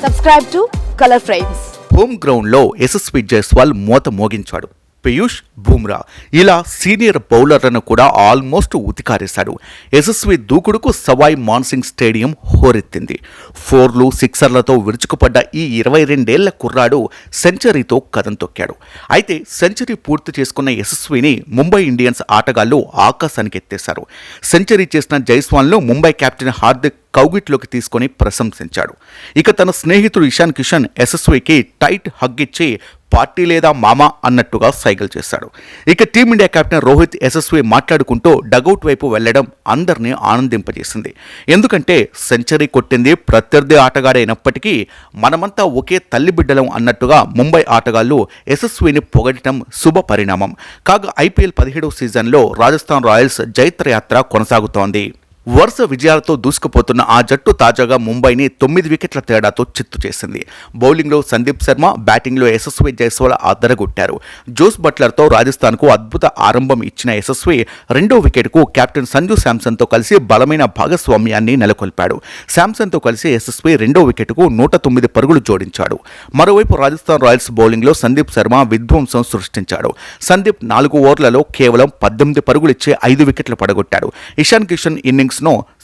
Subscribe to Color Frames. Home గ్రౌండ్లో యశస్వి జైస్వాల్ మోత మోగించాడు. పీయూష్, బుమ్రా ఇలా సీనియర్ బౌలర్లను కూడా ఆల్మోస్ట్ ఉతికారేశాడు. యశస్వి దూకుడుకు సవాయ్ మాన్సింగ్ స్టేడియం హోరెత్తింది. 4లు 6ర్లతో విరుచుకుపడ్డ ఈ 22 ఏళ్ల కుర్రాడు సెంచరీతో కదం తొక్కాడు. అయితే సెంచరీ పూర్తి చేసుకున్న యశస్విని ముంబై ఇండియన్స్ ఆటగాళ్లు ఆకాశానికి ఎత్తేశారు. సెంచరీ చేసిన జైస్వాల్ను ముంబై కెప్టెన్ హార్దిక్ కౌగిట్లోకి తీసుకొని ప్రశంసించాడు. ఇక తన స్నేహితుడు ఇషాన్ కిషన్ యశస్వికి టైట్ హగ్ ఇచ్చి పార్టీ లేదా మామా అన్నట్టుగా సైగలు చేశాడు. ఇక టీమిండియా కెప్టెన్ రోహిత్ యశస్వి మాట్లాడుకుంటూ డగౌట్ వైపు వెళ్లడం అందరినీ ఆనందింపజేసింది. ఎందుకంటే సెంచరీ కొట్టింది ప్రత్యర్థి ఆటగాడైనప్పటికీ మనమంతా ఒకే తల్లి బిడ్డలం అన్నట్టుగా ముంబై ఆటగాళ్లు యశస్విని పొగడటం శుభ పరిణామం. కాగా ఐపీఎల్ 17వ సీజన్లో రాజస్థాన్ రాయల్స్ జైత్రయాత్ర కొనసాగుతోంది. వరుస విజయాలతో దూసుకుపోతున్న ఆ జట్టు తాజాగా ముంబైని 9 వికెట్ల తేడాతో చిత్తు చేసింది. బౌలింగ్లో సందీప్ శర్మ, బ్యాటింగ్లో యశస్వి జైస్వాల్ అదరగొట్టారు. జోస్ బట్లర్తో రాజస్థాన్కు అద్భుత ఆరంభం ఇచ్చిన యశస్వి రెండో వికెట్కు కెప్టెన్ సంజు శాంసన్తో కలిసి బలమైన భాగస్వామ్యాన్ని నెలకొల్పాడు. శాంసన్తో కలిసి యశస్వి రెండో వికెట్కు 109 పరుగులు జోడించాడు. మరోవైపు రాజస్థాన్ రాయల్స్ బౌలింగ్లో సందీప్ శర్మ విధ్వంసం సృష్టించాడు. సందీప్ 4 ఓవర్లలో కేవలం 18 పరుగులిచ్చే 5 వికెట్లు పడగొట్టాడు. ఇషాన్ కిషన్ ఇన్నింగ్స్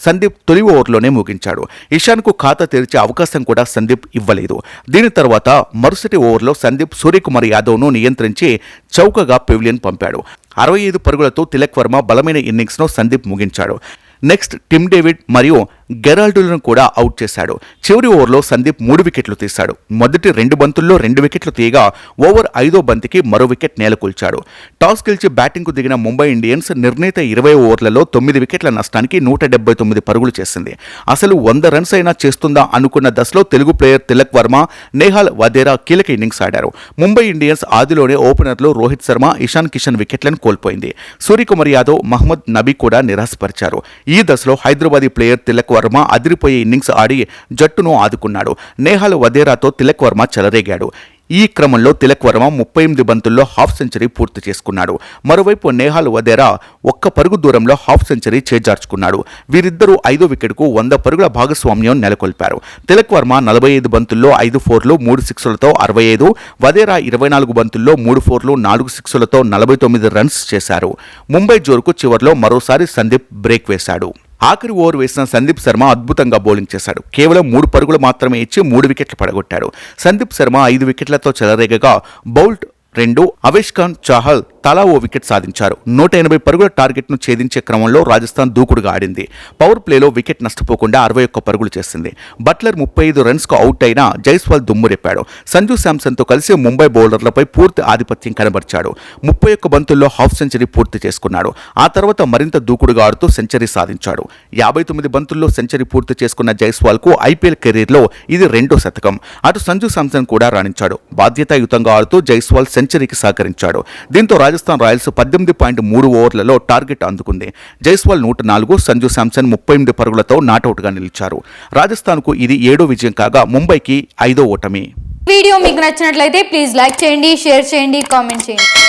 సందీప్ తొలి ఓవర్లోనే ముగించాడు. ఇషాన్కు ఖాతా తెరిచే అవకాశం కూడా సందీప్ ఇవ్వలేదు. దీని తర్వాత మరుసటి ఓవర్లో సందీప్ సూర్యకుమార్ యాదవ్ను నియంత్రించి చౌకగా పెవిలియన్ పంపాడు. 65 పరుగులతో తిలక్ వర్మ బలమైన ఇన్నింగ్స్ను సందీప్ ముగించాడు. నెక్స్ట్ టిమ్ డేవిడ్ మరియు గెరాల్డులను కూడా అవుట్ చేశాడు. చివరి ఓవర్లో సందీప్ 3 వికెట్లు తీశాడు. మొదటి 2 బంతుల్లో 2 వికెట్లు తీయగా ఓవర్ 5వ బంతికి మరో వికెట్ నేలకూల్చాడు. టాస్ గెలిచి బ్యాటింగ్కు దిగిన ముంబై ఇండియన్స్ నిర్ణీత 20 ఓవర్లలో 9 వికెట్ల నష్టానికి 179 పరుగులు చేసింది. అసలు 100 రన్స్ అయినా చేస్తుందా అనుకున్న దశలో తెలుగు ప్లేయర్ తిలక్ వర్మ, నేహాల్ వదేరా కీలక ఇన్నింగ్స్ ఆడారు. ముంబై ఇండియన్స్ ఆదిలోనే ఓపెనర్లు రోహిత్ శర్మ, ఇషాన్ కిషన్ వికెట్లను కోల్పోయింది. సూర్యకుమార్ యాదవ్, మహమ్మద్ నబీ కూడా నిరాశపరిచారు. ఈ దశలో హైదరాబాదీ ప్లేయర్ తిలక్ వర్మ అదిరిపోయే ఇన్నింగ్స్ ఆడి జట్టును ఆదుకున్నాడు. నేహాల్ వదేరాతో తిలక్ వర్మ చెలరేగాడు. ఈ క్రమంలో తిలక్ వర్మ 38 బంతుల్లో హాఫ్ సెంచరీ పూర్తి చేసుకున్నాడు. మరోవైపు నేహాల్ వదేరా 1 పరుగు దూరంలో హాఫ్ సెంచరీ చేజార్చుకున్నాడు. వీరిద్దరూ 5వ వికెట్కు 100 పరుగుల భాగస్వామ్యం నెలకొల్పారు. తిలక్ వర్మ 45 బంతుల్లో 5 ఫోర్లు 3 సిక్సులతో 65, వదేరా 24 బంతుల్లో 3 ఫోర్లు 4 సిక్సులతో 49 రన్స్ చేశారు. ముంబై జోరుకు చివర్లో మరోసారి సందీప్ బ్రేక్ వేశాడు. ఆఖరి ఓవర్ వేసిన సందీప్ శర్మ అద్భుతంగా బౌలింగ్ చేశాడు. కేవలం 3 పరుగులు మాత్రమే ఇచ్చి 3 వికెట్లు పడగొట్టాడు. సందీప్ శర్మ 5 వికెట్లతో చెలరేగగా బౌల్ట్ 2, అవేష్ ఖాన్, చాహల్ తలా ఓ వికెట్ సాధించారు. 180 పరుగుల టార్గెట్ను ఛేదించే క్రమంలో రాజస్థాన్ దూకుడుగా ఆడింది. పవర్ ప్లేలో వికెట్ నష్టపోకుండా 61 పరుగులు చేసింది. బట్లర్ 35 రన్స్కు అవుట్ అయినా జైస్వాల్ దుమ్మురెప్పాడు. సంజు శాంసన్తో కలిసి ముంబై బౌలర్లపై పూర్తి ఆధిపత్యం కనబరిచాడు. 31 బంతుల్లో హాఫ్ సెంచరీ పూర్తి చేసుకున్నాడు. ఆ తర్వాత మరింత దూకుడుగా ఆడుతూ సెంచరీ సాధించాడు. 59 బంతుల్లో సెంచరీ పూర్తి చేసుకున్న జైస్వాల్కు ఐపీఎల్ కెరీర్లో ఇది 2వ శతకం. అటు సంజు శాంసన్ కూడా రాణించాడు. బాధ్యతాయుతంగా ఆడుతూ జైస్వాల్ సెంచరీకి సహకరించాడు. దీంతో రాజస్థాన్ రాయల్స్ 18.3 ఓవర్లలో టార్గెట్ అందుకుంది. జైస్వాల్ 104, సంజు శాంసన్ 38 పరుగులతో నాటౌట్గా నిలిచారు. రాజస్థాన్కు ఇది 7వ విజయం కాగా ముంబైకి 5వ ఓటమి. వీడియో మీకు నచ్చినట్లయితే ప్లీజ్ లైక్ చేయండి, షేర్ చేయండి, కామెంట్ చేయండి.